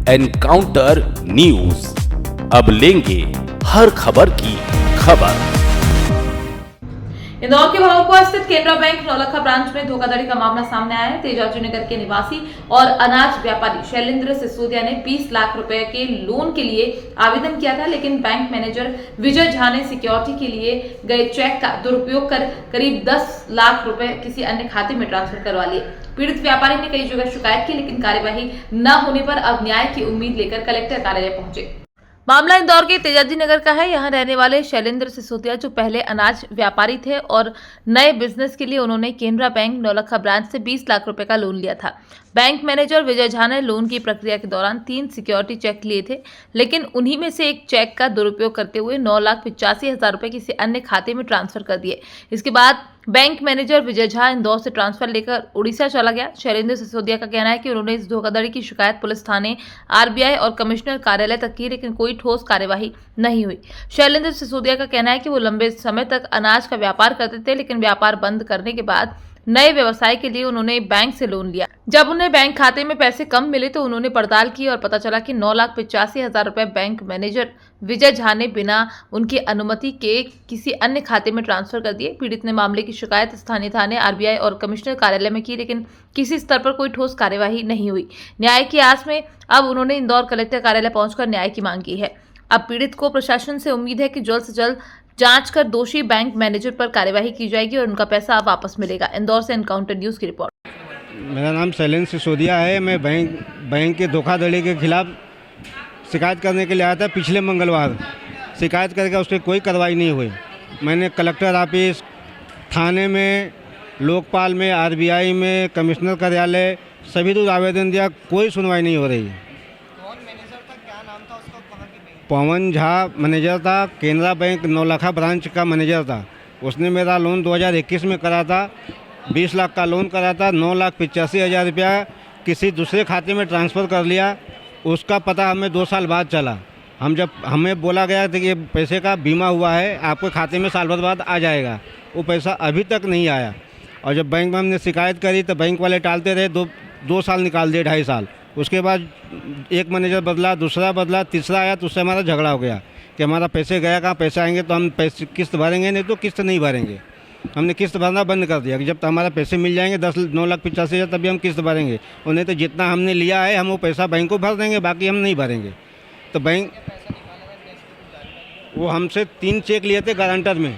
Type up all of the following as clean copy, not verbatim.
Encounter news, अब लेंगे हर खबर की खबर। इंदौर के भभुआ स्थित केनरा बैंक नौलखा ब्रांच में धोखाधड़ी का मामला सामने आया है। तेजाजी नगर के निवासी और अनाज व्यापारी शैलेंद्र सिसोदिया ने 20 लाख रुपए के लोन के लिए आवेदन किया था, लेकिन बैंक मैनेजर विजय झा ने सिक्योरिटी के लिए गए चेक का दुरुपयोग कर करीब 10 लाख रुपए किसी अन्य खाते में ट्रांसफर करवा लिए। पीड़ित व्यापारी ने कई जगह शिकायत की, लेकिन कार्यवाही न होने पर अब न्याय की उम्मीद लेकर कलेक्टर कार्यालय पहुंचे। मामला इंदौर के तेजाजी नगर का है। यहां रहने वाले शैलेंद्र सिसोदिया जो पहले अनाज व्यापारी थे और नए बिजनेस के लिए उन्होंने केनरा बैंक नौलखा ब्रांच से 20 लाख रुपए का लोन लिया था। बैंक मैनेजर विजय झा ने लोन की प्रक्रिया के दौरान 3 सिक्योरिटी चेक लिए थे, लेकिन उन्हीं में से एक चेक का दुरुपयोग करते हुए 9,85,000 रुपए किसी अन्य खाते में ट्रांसफर कर दिए। इसके बाद बैंक मैनेजर विजय झा इंदौर से ट्रांसफर लेकर उड़ीसा चला गया। शैलेंद्र सिसोदिया का कहना है कि उन्होंने इस धोखाधड़ी की शिकायत पुलिस थाने, आरबीआई और कमिश्नर कार्यालय तक की, लेकिन कोई ठोस कार्यवाही नहीं हुई। शैलेंद्र सिसोदिया का कहना है कि वो लंबे समय तक अनाज का व्यापार करते थे, लेकिन व्यापार बंद करने के बाद नए व्यवसाय के लिए उन्होंने बैंक से लोन लिया। जब उन्हें बैंक खाते में पैसे कम मिले तो उन्होंने पड़ताल की और पता चला कि 9,85,000 रुपए बैंक मैनेजर विजय झा ने बिना उनकी अनुमति के किसी अन्य खाते में ट्रांसफर कर दिए। पीड़ित ने मामले की शिकायत स्थानीय थाने, आरबीआई और कमिश्नर कार्यालय में की, लेकिन किसी स्तर पर कोई ठोस कार्यवाही नहीं हुई। न्याय की आस में अब उन्होंने इंदौर कलेक्टर कार्यालय पहुंचकर न्याय की मांग की है। अब पीड़ित को प्रशासन से उम्मीद है कि जल्द से जल्द जांच कर दोषी बैंक मैनेजर पर कार्यवाही की जाएगी और उनका पैसा वापस मिलेगा। इंदौर से एनकाउंटर न्यूज की रिपोर्ट। मेरा नाम शैलेंद्र सिसोदिया है। मैं बैंक के धोखाधड़ी के खिलाफ शिकायत करने के लिए आया था पिछले मंगलवार। शिकायत करके उस पर कोई कार्रवाई नहीं हुई। मैंने कलेक्टर ऑफिस, थाने में, लोकपाल में, आरबीआई में, कमिश्नर कार्यालय सभी रोज आवेदन दिया, कोई सुनवाई नहीं हो रही है। कौन मैनेजर था, क्या नाम था उसका, कहाँ की बैंक? पवन झा मैनेजर था, केनरा बैंक नौलखा ब्रांच का मैनेजर था। उसने मेरा लोन 2021 में करा था, 20 लाख का लोन करा था। 9,85,000 रुपया किसी दूसरे खाते में ट्रांसफ़र कर लिया। उसका पता हमें 2 साल बाद चला। हमें बोला गया था कि ये पैसे का बीमा हुआ है, आपके खाते में साल भर बाद आ जाएगा। वो पैसा अभी तक नहीं आया। और जब बैंक में हमने शिकायत करी तो बैंक वाले टालते रहे। 2 साल निकाल दिए, 2.5 साल। उसके बाद एक मैनेजर बदला, दूसरा बदला, तीसरा आया तो उससे हमारा झगड़ा हो गया कि हमारा पैसे गया कहाँ, पैसे आएंगे तो हम पैसे किस्त भरेंगे, नहीं तो किस्त नहीं भरेंगे। हमने किस्त भरना बंद कर दिया कि जब तक हमारा पैसे मिल जाएंगे 9,85,000 तभी हम किस्त भरेंगे, और नहीं तो जितना हमने लिया है हम वो पैसा बैंक को भर देंगे, बाकी हम नहीं भरेंगे। तो बैंक वो हमसे 3 चेक लिए थे गारंटर में,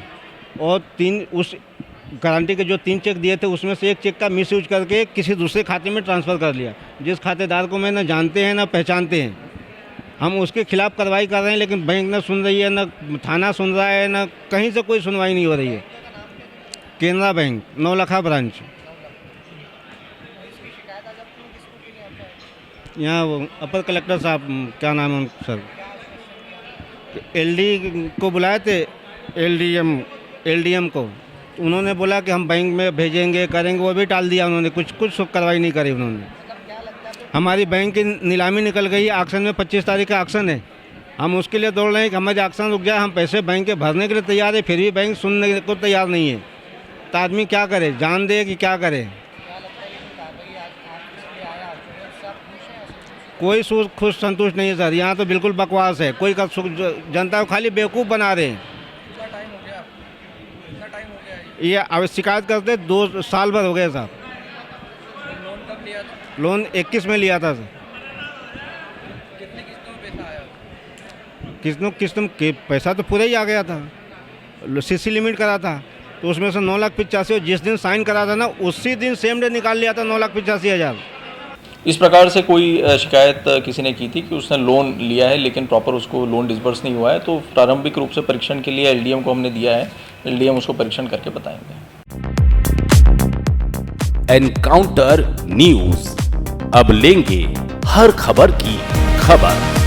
और 3 उस गारंटी के जो 3 चेक दिए थे उसमें से एक चेक का मिसयूज करके किसी दूसरे खाते में ट्रांसफ़र कर लिया, जिस खातेदार को मैं ना जानते हैं ना पहचानते हैं। हम उसके खिलाफ कार्रवाई कर रहे हैं, लेकिन बैंक ना सुन रही है, ना थाना सुन रहा है, ना कहीं से कोई सुनवाई नहीं हो रही है। Canara bank Naulakha branch. यहाँ वो अपर कलेक्टर साहब, क्या नाम है सर, एलडी को बुलाए थे, एलडीएम को। उन्होंने बोला कि हम बैंक में भेजेंगे, करेंगे, वो भी टाल दिया उन्होंने। कुछ कार्रवाई नहीं करी उन्होंने। हमारी बैंक की नीलामी निकल गई। ऑक्शन में 25 तारीख का ऑक्शन है। हम उसके लिए दौड़ रहे हैं कि हमारे ऑक्शन रुक जाए। हम पैसे बैंक के भरने के लिए तैयार है, फिर भी बैंक सुनने को तैयार नहीं है। तो आदमी क्या करे, जान दे कि क्या करे? कोई खुश संतुष्ट नहीं है सर। यहाँ तो बिल्कुल बकवास है। कोई जनता को खाली बेवकूफ़ बना रहे हैं। ये अब शिकायत करते 2 साल भर हो गए साहब। लोन कब लिया था? लोन 21 में लिया था सर। कितनी किस्तों में पैसा आया? किस्तों के पैसा तो पूरा ही आ गया था। सीसी लिमिट करा था तो उसमें से 9,85,000 जिस दिन साइन करा था ना, उसी दिन सेम डे निकाल लिया था 9,85,000। इस प्रकार से कोई शिकायत किसी ने की थी कि उसने लोन लिया है लेकिन प्रॉपर उसको लोन डिसबर्स नहीं हुआ है, तो प्रारंभिक रूप से परीक्षण के लिए एलडीएम को हमने दिया है। एलडीएम उसको परीक्षण करके बताएंगे। एनकाउंटर न्यूज, अब लेंगे हर खबर की खबर।